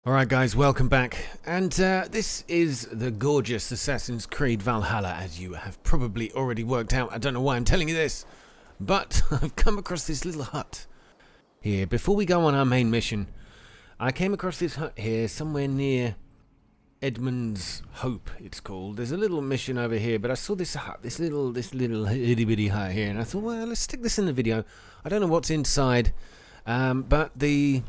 Alright guys, welcome back, and this is the gorgeous Assassin's Creed Valhalla, as you have probably already worked out. I don't know why I'm telling you this, but I've come across this little hut here. Before we go on our main mission, I came across this hut here, somewhere near Edmund's Hope, it's called. There's a little mission over here, but I saw this hut, this little itty-bitty hut here, and I thought, well, let's stick this in the video. I don't know what's inside, but the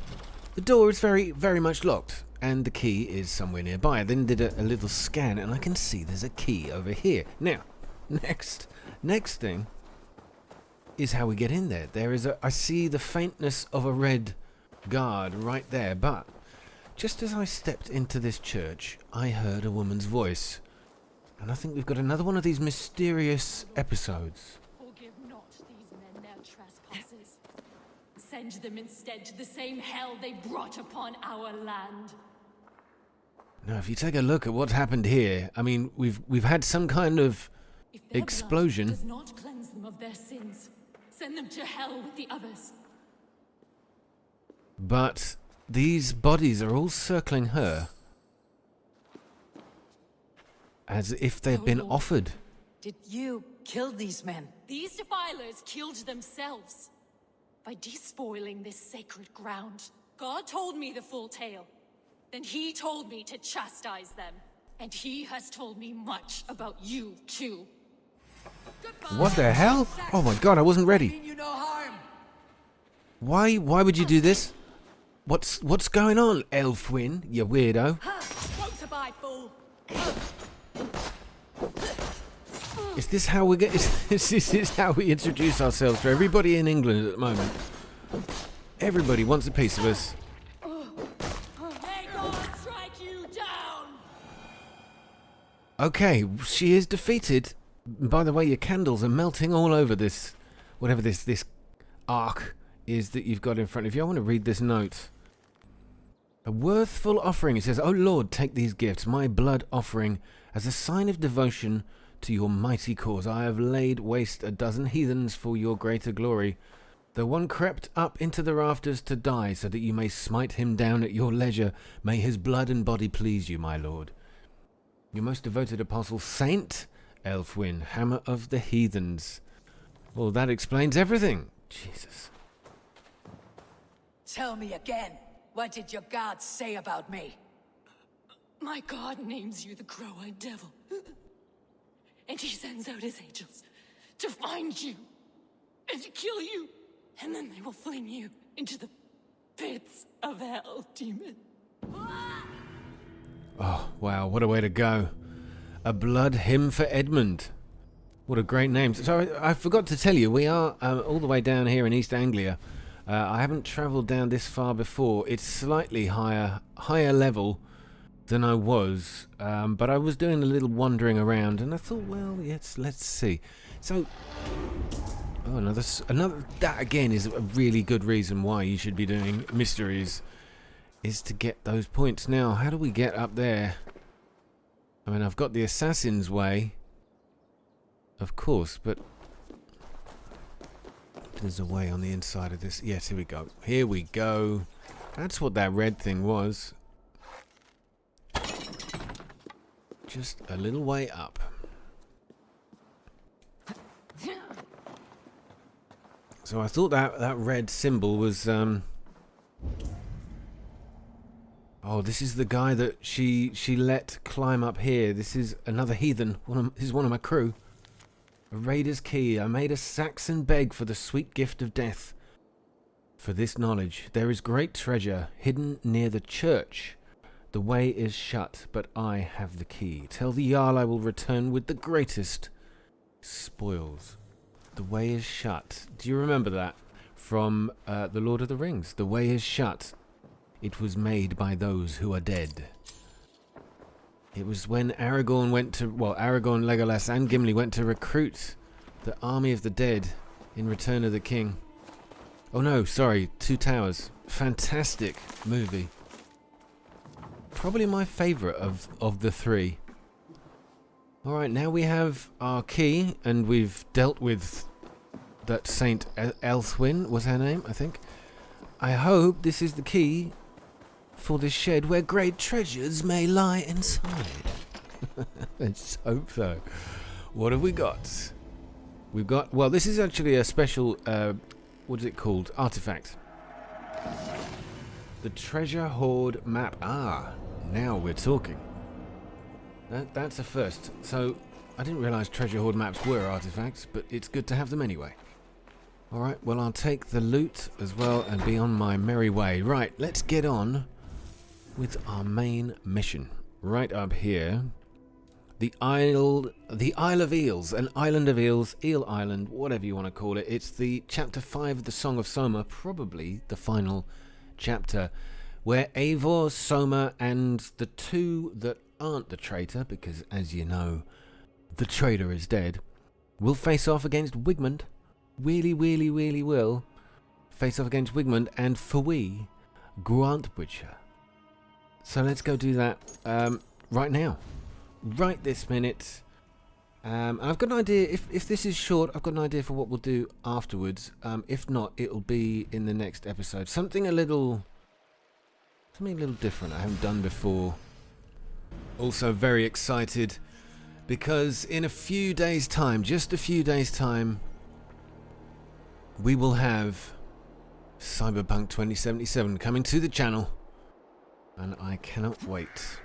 door is very, very much locked, and the key is somewhere nearby. I then did a little scan, and I can see there's a key over here. Now, next thing is how we get in there. I see the faintness of a red guard right there, but just as I stepped into this church, I heard a woman's voice, and I think we've got another one of these mysterious episodes. Forgive not these men their trespasses. Send them instead to the same hell they brought upon our land. Now, if you take a look at what's happened here, I mean, we've had some kind of If their explosion. blood does not cleanse them of their sins, send them to hell with the others. But these bodies are all circling her, as if they've been offered. Did you kill these men? These defilers killed themselves by despoiling this sacred ground. God told me the full tale. Then he told me to chastise them. And he has told me much about you, too. What the hell? Oh my god, I wasn't ready. Mean you no harm. Why would you do this? What's going on, Elfwin, you weirdo? Won't survive, fool. Is this how we get? This is how we introduce ourselves to everybody in England at the moment. Everybody wants a piece of us. May God strike you down! Okay, she is defeated. By the way, your candles are melting all over this, whatever this arc is that you've got in front of you. I want to read this note. A worthful offering. It says, "O Lord, take these gifts, my blood offering, as a sign of devotion to your mighty cause. I have laid waste a dozen heathens for your greater glory. The one crept up into the rafters to die, so that you may smite him down at your leisure. May his blood and body please you, my Lord. Your most devoted apostle, Saint Elfwin, hammer of the heathens." Well, that explains everything. Jesus. Tell me again. What did your God say about me? My God names you the Crow-Eyed Devil. And he sends out his angels to find you and to kill you. And then they will fling you into the pits of hell, demon. Oh, wow, what a way to go. A blood hymn for Edmund. What a great name. So I forgot to tell you, we are all the way down here in East Anglia. I haven't travelled down this far before. It's slightly higher level than I was, but I was doing a little wandering around, and I thought, well, yes, let's see. So, oh, another. That again is a really good reason why you should be doing mysteries, is to get those points. Now, how do we get up there? I mean, I've got the Assassin's Way, of course, but there's a way on the inside of this. Yes, here we go. Here we go. That's what that red thing was. Just a little way up. So I thought that red symbol was oh, this is the guy that she let climb up here. This is another heathen. This is one of my crew. A raider's key. I made a Saxon beg for the sweet gift of death. For this knowledge, there is great treasure hidden near the church. The way is shut, but I have the key. Tell the Jarl I will return with the greatest spoils. The way is shut. Do you remember that from The Lord of the Rings? The way is shut. It was made by those who are dead. It was when Aragorn went to... Well, Aragorn, Legolas and Gimli went to recruit the army of the dead in Return of the King. Oh no, sorry, Two Towers. Fantastic movie. Probably my favourite of the three. Alright, now we have our key, and we've dealt with that Saint Elfwin was her name, I think. I hope this is the key for this shed where great treasures may lie inside. Let's hope so. What have we got? We've got, well, this is actually a special, what is it called? Artifact. The treasure hoard map. Ah, now we're talking. That's a first. So, I didn't realise treasure hoard maps were artifacts, but it's good to have them anyway. Alright, well, I'll take the loot as well and be on my merry way. Right, let's get on with our main mission. Right up here. The Isle of Eels, an island of eels, Eel Island, whatever you want to call it. It's the chapter 5 of the Song of Soma, probably the final chapter, where Eivor, Soma, and the two that aren't the traitor, because as you know, the traitor is dead, will face off against Wigmund. Really will face off against Wigmund and Fui Grantbutcher. So let's go do that right now. Right this minute. I've got an idea, if this is short, I've got an idea for what we'll do afterwards. If not, it'll be in the next episode. Something a little different I haven't done before. Also very excited because in a few days' time, just a few days' time, we will have Cyberpunk 2077 coming to the channel. And I cannot wait.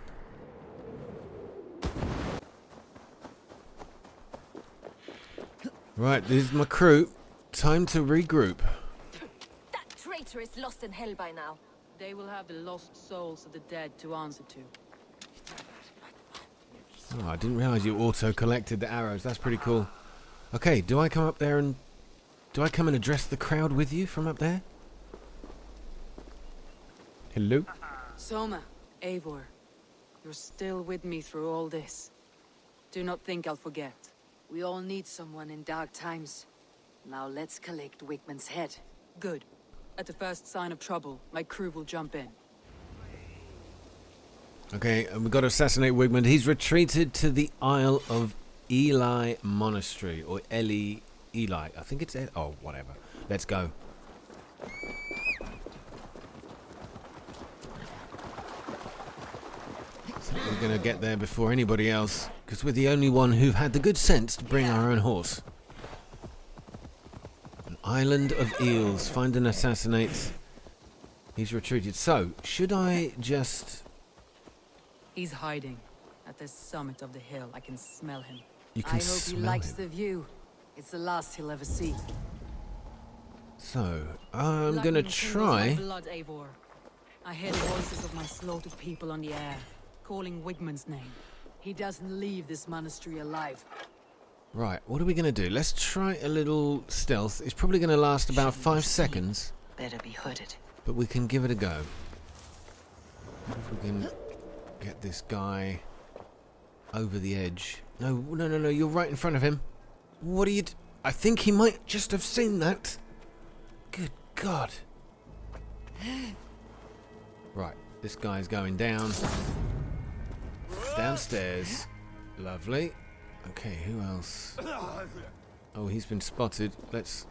Right, this is my crew. Time to regroup. That traitor is lost in hell by now. They will have the lost souls of the dead to answer to. Oh, I didn't realise you auto-collected the arrows. That's pretty cool. Okay, do I come up there and... do I come and address the crowd with you from up there? Hello? Soma, Eivor, you're still with me through all this. Do not think I'll forget. We all need someone in dark times. Now let's collect Wigmund's head. Good. At the first sign of trouble, my crew will jump in. Okay, and we've got to assassinate Wigmund. He's retreated to the Isle of Ely Monastery, or Ely. I think it's... oh, whatever. Let's go. We're going to get there before anybody else, because we're the only one who've had the good sense to bring our own horse. An island of eels. Find and assassinate. He's retreated. So, should I just... He's hiding. At the summit of the hill, I can smell him. You can I hope he smell likes him. the view. It's the last he'll ever see. So, I'm going to Lightning tingles try... my blood, Eivor. I hear the voices of my slaughtered people on the air, calling Wigmund's name. He doesn't leave this monastery alive. Right, what are we going to do? Let's try a little stealth. It's probably going to last about 5 seconds, Better be hooded. but we can give it a go. What if we can get this guy over the edge? No, you're right in front of him. What are you... I think he might just have seen that. Good God. Right, this guy's going down. Downstairs. Lovely. Okay, who else? Oh, he's been spotted. Let's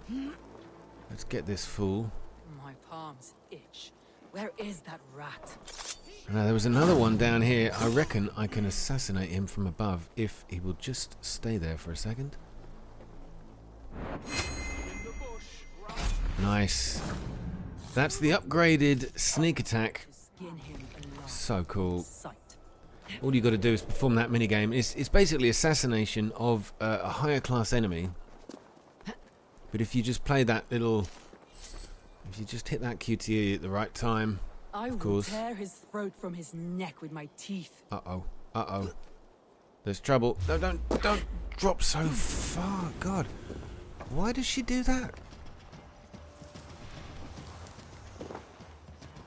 get this fool. My palms itch. Where is that rat? Now, there was another one down here. I reckon I can assassinate him from above if he will just stay there for a second. Nice. That's the upgraded sneak attack. Skin him alive. So cool. Sight. All you got to do is perform that minigame. It's basically assassination of a higher class enemy. But if you just play that little... if you just hit that QTE at the right time, I will course. tear his throat from his neck with my teeth. Uh-oh. There's trouble. No, don't drop so far. God. Why does she do that?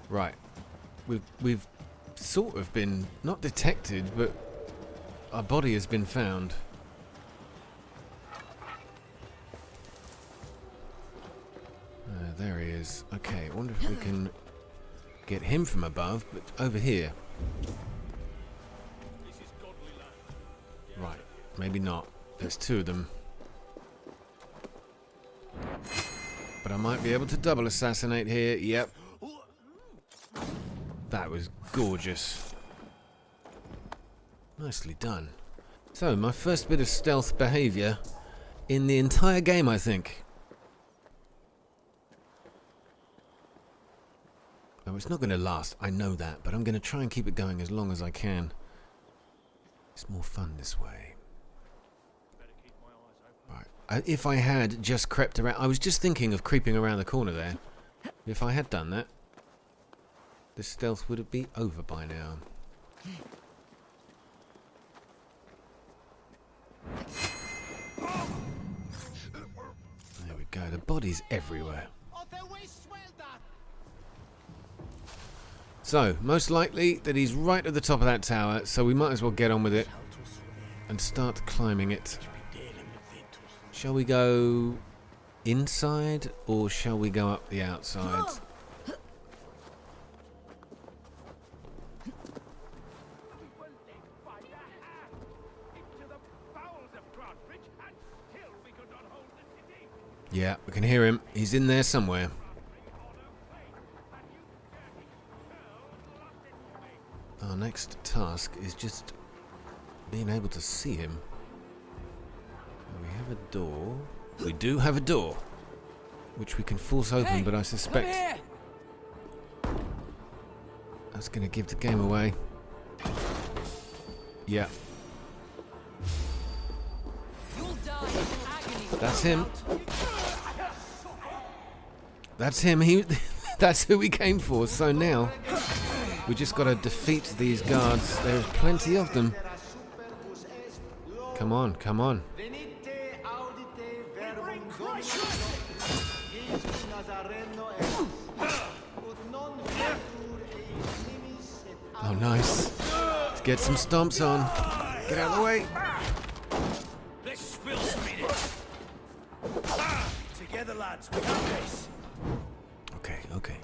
Right. We've sort of been not detected, but our body has been found. There he is. Okay, I wonder if we can get him from above, but over here. Right, maybe not. There's two of them. But I might be able to double assassinate here. Yep. That was gorgeous. Nicely done. So, my first bit of stealth behaviour in the entire game, I think. Oh, it's not going to last, I know that, but I'm going to try and keep it going as long as I can. It's more fun this way. Right. If I had just crept around... I was just thinking of creeping around the corner there. If I had done that, the stealth would have been over by now. There we go. The bodies everywhere. So, most likely that he's right at the top of that tower, so we might as well get on with it and start climbing it. Shall we go inside or shall we go up the outside? Yeah, we can hear him. He's in there somewhere. Our next task is just being able to see him. We have a door. We do have a door, which we can force open, but I suspect that's going to give the game away. Yeah. That's him. That's him. That's who we came for. So now we just got to defeat these guards. There's plenty of them. Come on, come on. Oh, nice. Let's get some stomps on. Get out of the way. Let's spill some in it. Together, lads, we got this. Okay, okay.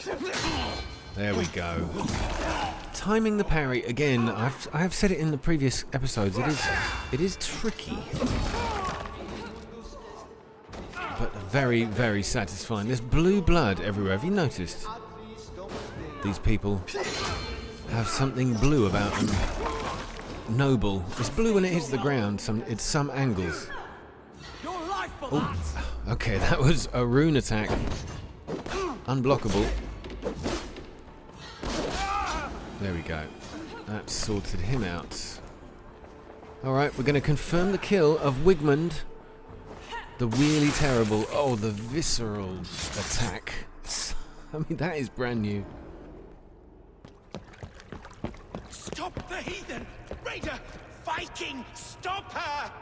There we go. Timing the parry again. I have said it in the previous episodes. It is tricky, but very, very satisfying. There's blue blood everywhere. Have you noticed? These people have something blue about them. Noble. It's blue when it hits the ground. It's some angles. Oh, okay, that was a rune attack. Unblockable. There we go. That sorted him out. Alright, we're going to confirm the kill of Wigmund. The really terrible... Oh, the visceral attack. I mean, that is brand new. Stop the heathen! Raider! Viking! Stop her!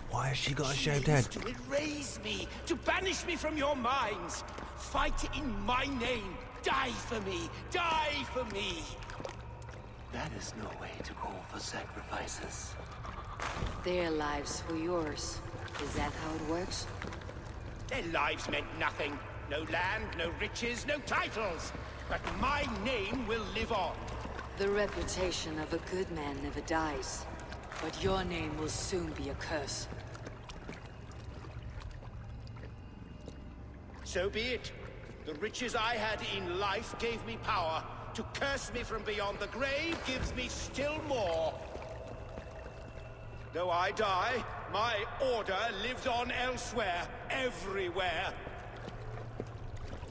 Why has she got a shaved head? To erase me, to banish me from your minds. Fight in my name. Die for me. Die for me. That is no way to call for sacrifices. Their lives for yours. Is that how it works? Their lives meant nothing. No land, no riches, no titles. But my name will live on. The reputation of a good man never dies. But your name will soon be a curse. So be it. The riches I had in life gave me power. To curse me from beyond the grave gives me still more. Though I die, my order lives on elsewhere, everywhere.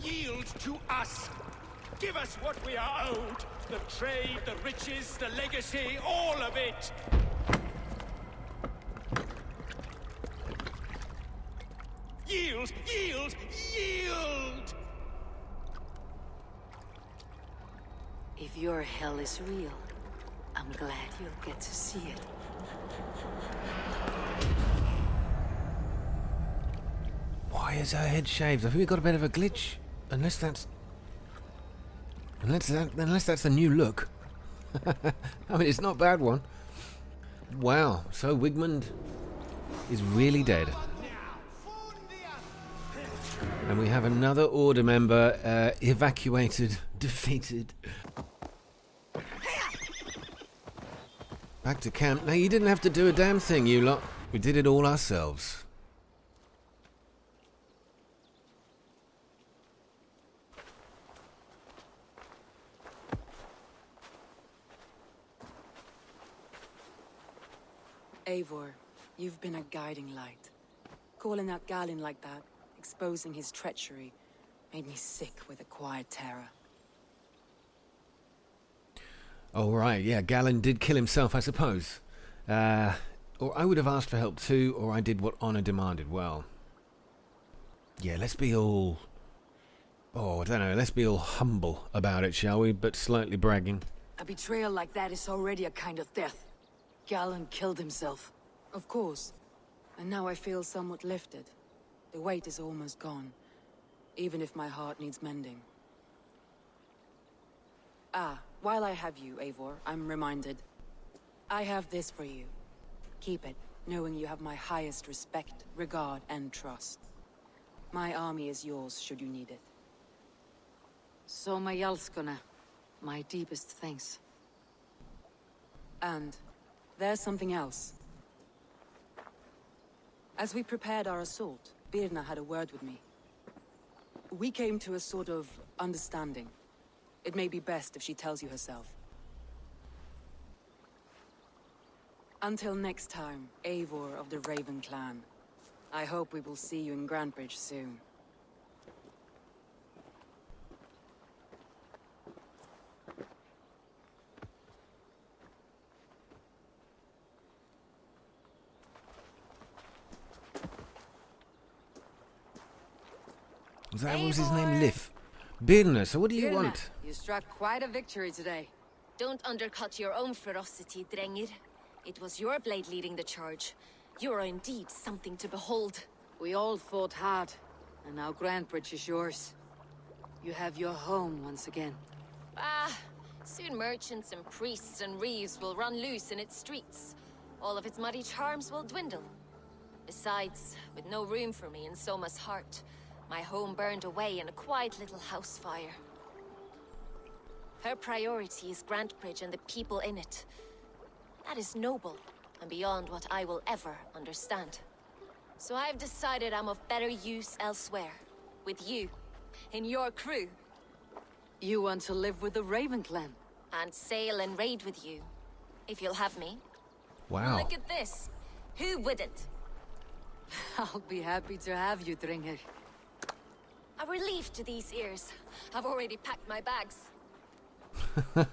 Yield to us. Give us what we are owed. The trade, the riches, the legacy, all of it. Yield! Yield! Yield! If your hell is real, I'm glad you'll get to see it. Why is her head shaved? I think we got a bit of a glitch. Unless that's a new look. I mean, it's not a bad one. Wow. So Wigmund is really dead. And we have another Order member evacuated, defeated. Back to camp. Now, you didn't have to do a damn thing, you lot. We did it all ourselves. Eivor, you've been a guiding light. Calling out Galin like that, exposing his treachery, made me sick with a quiet terror. Oh, right, yeah, Galin did kill himself, I suppose. Or I would have asked for help too, or I did what honor demanded. Well, yeah, let's be all... Oh, I don't know, let's be all humble about it, shall we? But slightly bragging. A betrayal like that is already a kind of death. Galin killed himself. Of course. And now I feel somewhat lifted. The weight is almost gone, even if my heart needs mending. Ah, while I have you, Eivor, I'm reminded. I have this for you. Keep it, knowing you have my highest respect, regard, and trust. My army is yours, should you need it. Soma Jalskona, my deepest thanks. And there's something else. As we prepared our assault, Birna had a word with me. We came to a sort of understanding. It may be best if she tells you herself. Until next time, Eivor of the Raven clan. I hope we will see you in Grantebridge soon. What was his name? Lif. Birna, so what do you Birna, want? you struck quite a victory today. Don't undercut your own ferocity, Drengir. It was your blade leading the charge. You are indeed something to behold. We all fought hard, and now Grantebridge is yours. You have your home once again. Ah, soon merchants and priests and reeves will run loose in its streets. All of its muddy charms will dwindle. Besides, with no room for me in Soma's heart, my home burned away in a quiet little house fire. Her priority is Grantebridge and the people in it. That is noble, and beyond what I will ever understand. So I've decided I'm of better use elsewhere. With you, in your crew. You want to live with the Raven clan? And sail and raid with you, if you'll have me. Wow. Look at this. Who wouldn't? I'll be happy to have you, Drengir. A relief to these ears. I've already packed my bags.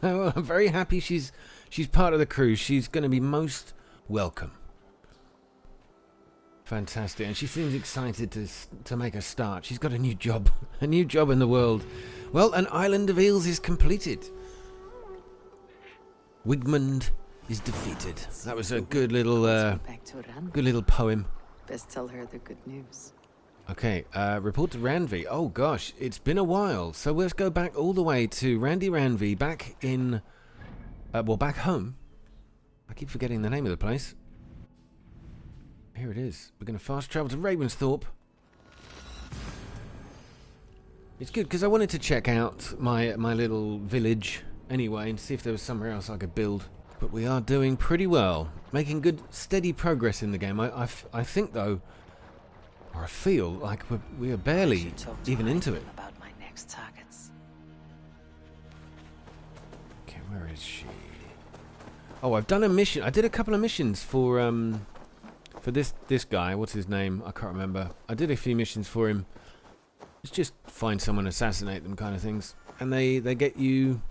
Well, I'm very happy she's part of the crew. She's going to be most welcome. Fantastic, and she seems excited to make a start. She's got a new job in the world. Well, an Island of Eels is completed. Wigmund is defeated. That was a good little poem. Best tell her the good news. Okay, report to Ranvi. Oh gosh, it's been a while. So let's go back all the way to Randy Ranvi, back in, back home. I keep forgetting the name of the place. Here it is. We're going to fast travel to Ravensthorpe. It's good because I wanted to check out my little village anyway and see if there was somewhere else I could build. But we are doing pretty well, making good, steady progress in the game. I think though. Or I feel like we are barely even into it. About my next targets. Okay, where is she? Oh, I've done a mission. I did a couple of missions for this guy. What's his name? I can't remember. I did a few missions for him. It's just find someone, assassinate them, kind of things. And they get you.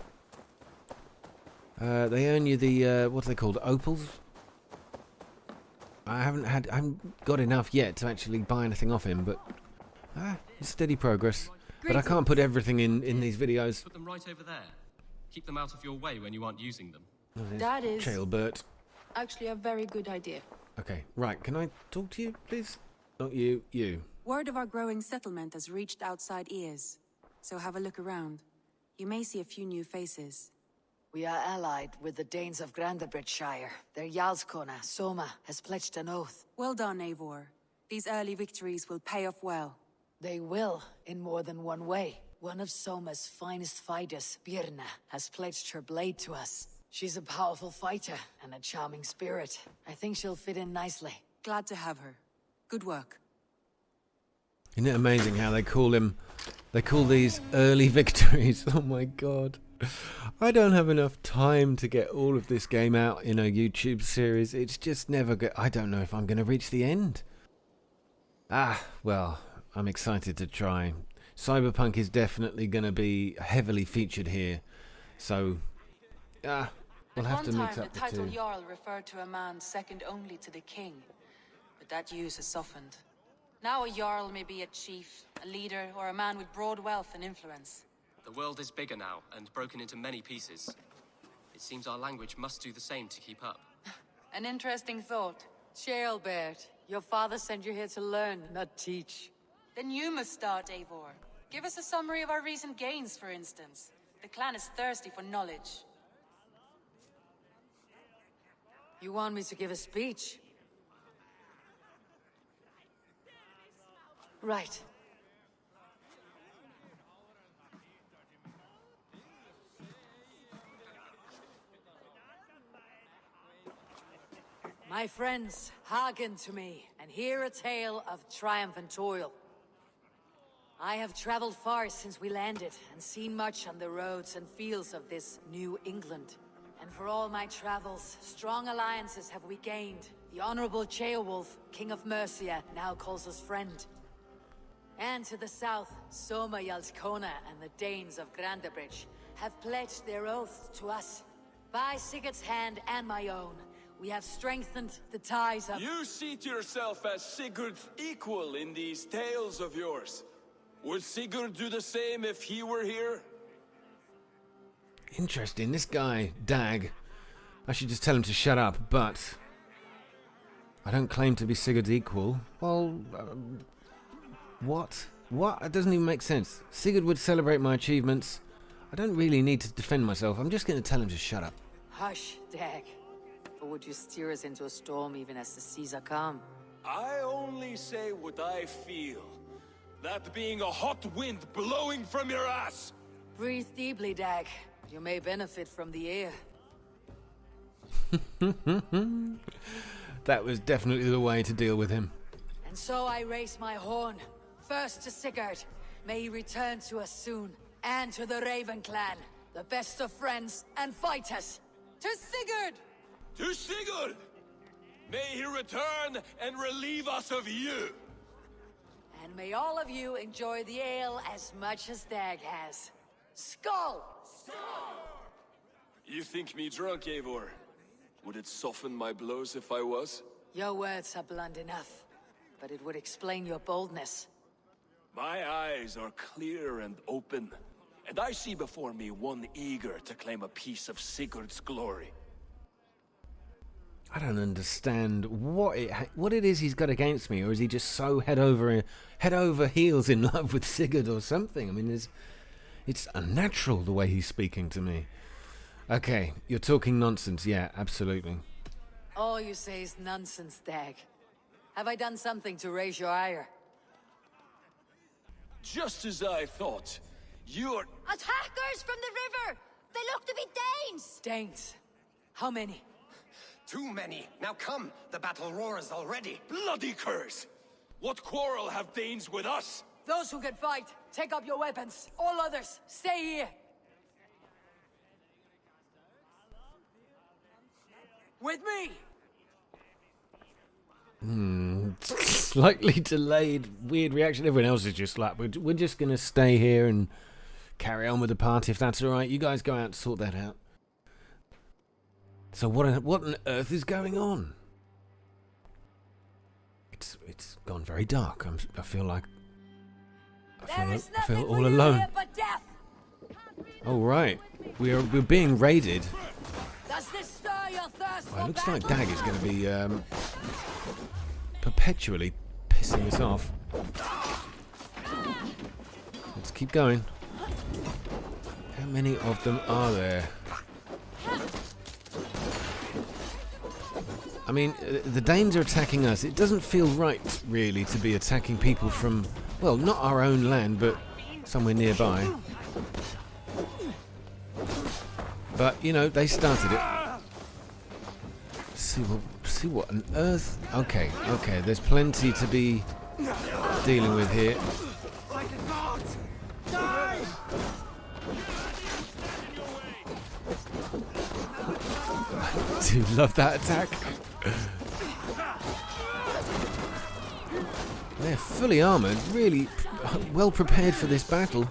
They earn you the what are they called? Opals. I haven't got enough yet to actually buy anything off him, but it's steady progress. But I can't put everything in these videos. Put them right over there. Keep them out of your way when you aren't using them. Oh, That is Chailbert. actually a very good idea. Okay, right. Can I talk to you, please? Not you. You. Word of our growing settlement has reached outside ears, so have a look around. You may see a few new faces. We are allied with the Danes of Grantebridgeshire. Their Jarlskona, Soma, has pledged an oath. Well done, Eivor. These early victories will pay off well. They will, in more than one way. One of Soma's finest fighters, Birna, has pledged her blade to us. She's a powerful fighter and a charming spirit. I think she'll fit in nicely. Glad to have her. Good work. Isn't it amazing how they call these early victories? Oh my god. I don't have enough time to get all of this game out in a YouTube series. It's just never I don't know if I'm going to reach the end. Well, I'm excited to try. Cyberpunk is definitely going to be heavily featured here. So, we'll have to mix up the title two. Jarl referred to a man second only to the king. But that use has softened. Now a Jarl may be a chief, a leader, or a man with broad wealth and influence. The world is bigger now, and broken into many pieces. It seems our language must do the same to keep up. An interesting thought. Jailbird, your father sent you here to learn, not teach. Then you must start, Eivor. Give us a summary of our recent gains, for instance. The clan is thirsty for knowledge. You want me to give a speech? Right. My friends, hearken to me, and hear a tale of triumph and toil. I have traveled far since we landed, and seen much on the roads and fields of this New England. And for all my travels, strong alliances have we gained. The Honorable Ceolwulf, King of Mercia, now calls us friend. And to the south, Soma Yalskona and the Danes of Grandabridge have pledged their oath to us. By Sigurd's hand and my own, we have strengthened the ties of— You see to yourself as Sigurd's equal in these tales of yours. Would Sigurd do the same if he were here? Interesting. This guy, Dag, I should just tell him to shut up, but I don't claim to be Sigurd's equal. Well, what? What? It doesn't even make sense. Sigurd would celebrate my achievements. I don't really need to defend myself. I'm just going to tell him to shut up. Hush, Dag. Or would you steer us into a storm even as the seas are calm? I only say what I feel. That being a hot wind blowing from your ass! Breathe deeply, Dag. You may benefit from the air. That was definitely the way to deal with him. And so I raise my horn. First to Sigurd. May he return to us soon. And to the Raven clan. The best of friends and fighters. To Sigurd! To Sigurd! May he return and relieve us of you! And may all of you enjoy the ale as much as Dag has. Skull! You think me drunk, Eivor? Would it soften my blows if I was? Your words are blunt enough, but it would explain your boldness. My eyes are clear and open, and I see before me one eager to claim a piece of Sigurd's glory. I don't understand what it is he's got against me, or is he just so head over heels in love with Sigurd or something? I mean, it's unnatural the way he's speaking to me. Okay, you're talking nonsense. Yeah, absolutely. All you say is nonsense, Dag. Have I done something to raise your ire? Just as I thought. You're... Attackers from the river! They look to be Danes! Danes. How many? Too many. Now come, the battle roars already. Bloody curse! What quarrel have Danes with us? Those who can fight, take up your weapons. All others, stay here. With me! Slightly delayed, weird reaction. Everyone else is just like, we're just going to stay here and carry on with the party if that's alright. You guys go out and sort that out. So what on earth is going on? It's gone very dark. I feel like I feel all alone. Oh right, we're being raided. Does this stir your thirst? Oh, it looks like Dag is going to be perpetually pissing us off. Let's keep going. How many of them are there? I mean, the Danes are attacking us. It doesn't feel right, really, to be attacking people from, well, not our own land, but somewhere nearby. But, you know, they started it. See See what on earth? Okay, okay, there's plenty to be dealing with here. I do love that attack. They're fully armoured, really well prepared for this battle.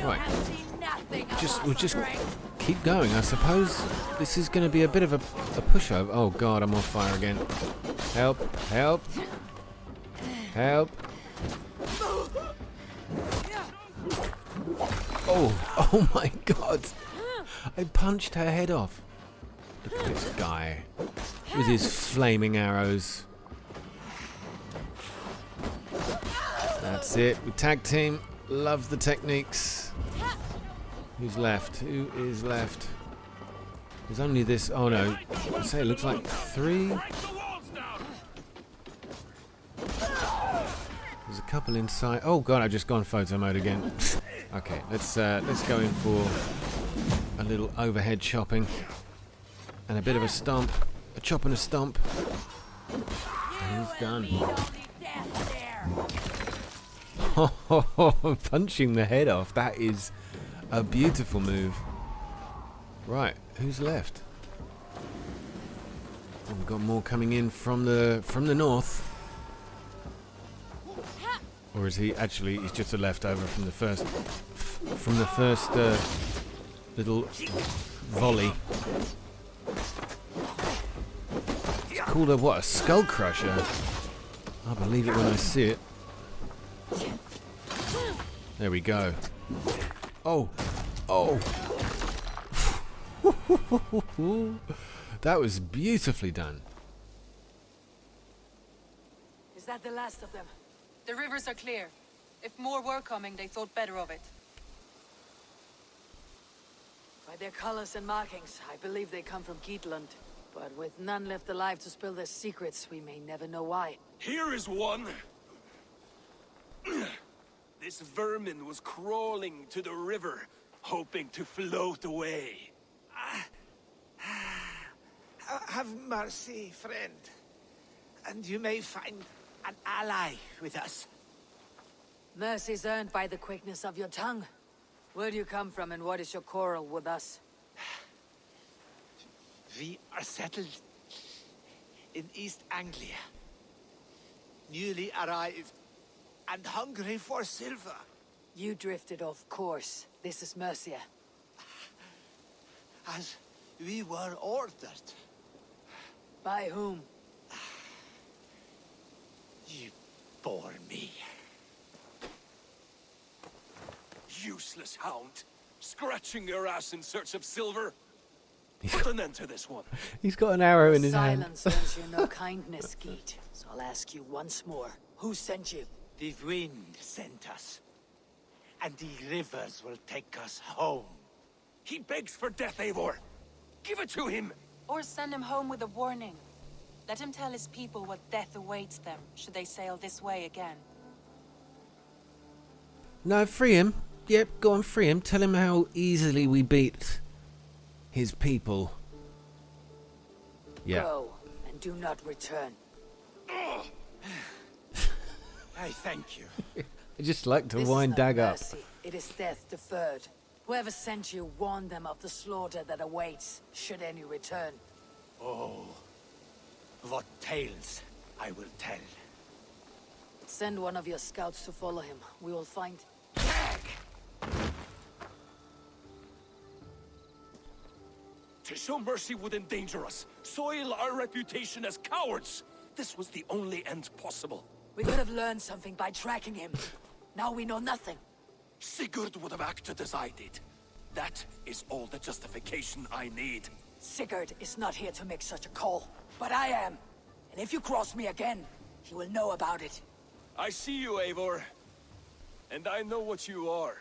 Right. We'll just keep going. I suppose this is going to be a bit of a pushover. Oh god, I'm on fire again. Help! Help! Help! Oh my god! I punched her head off. Look at this guy with his flaming arrows. That's it. We tag team. Love the techniques. Who's left? Who is left? There's only this. Oh no. I say it looks like 3. There's a couple inside. Oh god, I've just gone photo mode again. Okay, let's go in for a little overhead chopping and a bit of a stomp, a chop and a stomp. And he's done. Punching the head off. That is a beautiful move. Right, who's left? Oh, we've got more coming in from the north. Or is he actually? He's just a leftover from the first little volley. It's called a what? A skull crusher. I believe it when I see it. There we go. Oh, oh. That was beautifully done. Is that the last of them? The rivers are clear. If more were coming, they thought better of it. By their colors and markings, I believe they come from Geatland. But with none left alive to spill their secrets, we may never know why. Here is one. This vermin was crawling to the river, hoping to float away. Have mercy, friend. And you may find an ally with us. Mercy's earned by the quickness of your tongue. Where do you come from and what is your quarrel with us? We are settled in East Anglia. Newly arrived and hungry for silver. You drifted off course. This is Mercia. As we were ordered. By whom? You bore me. Useless hound. Scratching your ass in search of silver. Put an end to this one. He's got an arrow in his hand. Silence earns you no kindness, Geet. So I'll ask you once more. Who sent you? The wind sent us. And the rivers will take us home. He begs for death, Eivor. Give it to him. Or send him home with a warning. Let him tell his people what death awaits them, should they sail this way again. No, free him. Yep, go on, free him. Tell him how easily we beat his people. Yeah. Go, and do not return. I thank you. I just like to This wind is not Dag up. mercy. It is death deferred. Whoever sent you warned them of the slaughter that awaits, should any return. Oh, what tales I will tell. Send one of your scouts to follow him. We will find... To show mercy would endanger us, soil our reputation as cowards. This was the only end possible. We could have learned something by tracking him. Now we know nothing. Sigurd would have acted as I did. That is all the justification I need. Sigurd is not here to make such a call, but I am. And if you cross me again, he will know about it. I see you, Eivor. And I know what you are.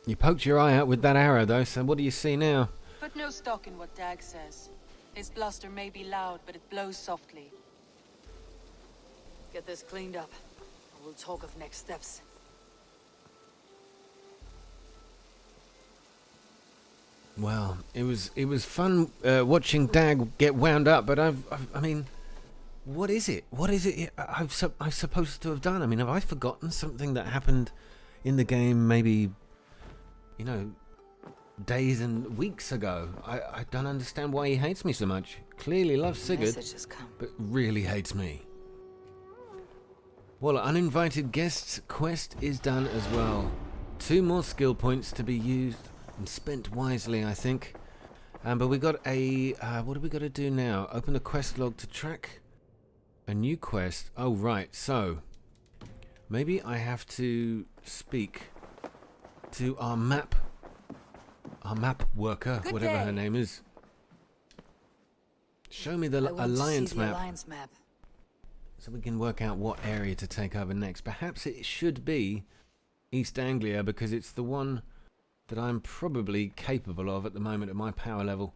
You poked your eye out with that arrow, though, so what do you see now? Put no stock in what Dag says. His bluster may be loud, but it blows softly. Get this cleaned up, and we'll talk of next steps. Well, it was fun watching Dag get wound up, but I mean, what is it? What is it I'm supposed to have done? I mean, have I forgotten something that happened in the game? Maybe, you know, days and weeks ago. I don't understand why he hates me so much. Clearly loves Sigurd, but really hates me. Well, uninvited guests quest is done as well. 2 more skill points to be used and spent wisely, I think. But we got a what do we got to do now? Open the quest log to track a new quest. Oh right, so maybe I have to speak to our map worker, Good whatever day. her name is. Show me the alliance map. Alliance map. So we can work out what area to take over next. Perhaps it should be East Anglia, because it's the one that I'm probably capable of at the moment at my power level.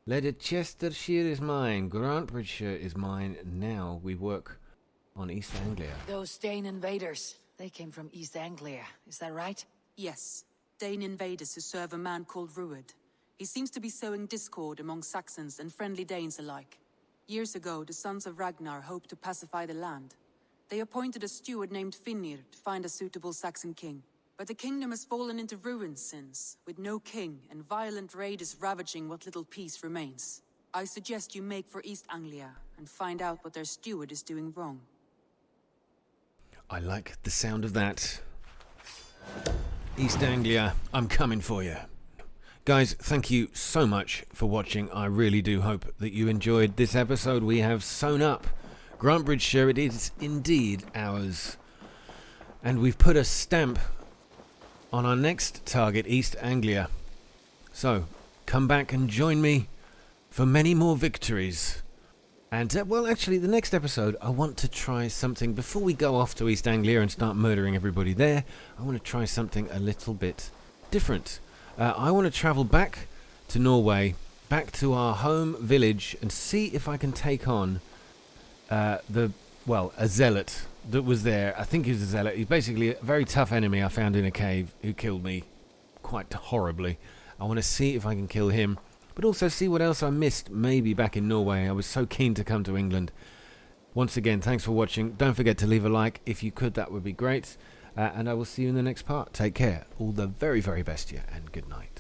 Leicestershire is mine. Grantbridgeshire is mine. Now we work on East Anglia. Those Dane invaders, they came from East Anglia, is that right? Yes, Dane invaders who serve a man called Ruud. He seems to be sowing discord among Saxons and friendly Danes alike. Years ago, the sons of Ragnar hoped to pacify the land. They appointed a steward named Finnir to find a suitable Saxon king. But the kingdom has fallen into ruins since, with no king and violent raiders ravaging what little peace remains. I suggest you make for East Anglia and find out what their steward is doing wrong. I like the sound of that. East Anglia, I'm coming for you. Guys, thank you so much for watching. I really do hope that you enjoyed this episode. We have sewn up Grantbridgeshire. It is indeed ours. And we've put a stamp on our next target, East Anglia. So, come back and join me for many more victories. And, well, actually, the next episode, I want to try something. Before we go off to East Anglia and start murdering everybody there, I want to try something a little bit different. I want to travel back to Norway, back to our home village, and see if I can take on a zealot that was there. I think he was a zealot. He's basically a very tough enemy I found in a cave who killed me quite horribly. I want to see if I can kill him, but also see what else I missed maybe back in Norway. I was so keen to come to England. Once again, thanks for watching. Don't forget to leave a like. If you could, that would be great. And I will see you in the next part. Take care. All the very, very best to you, and good night.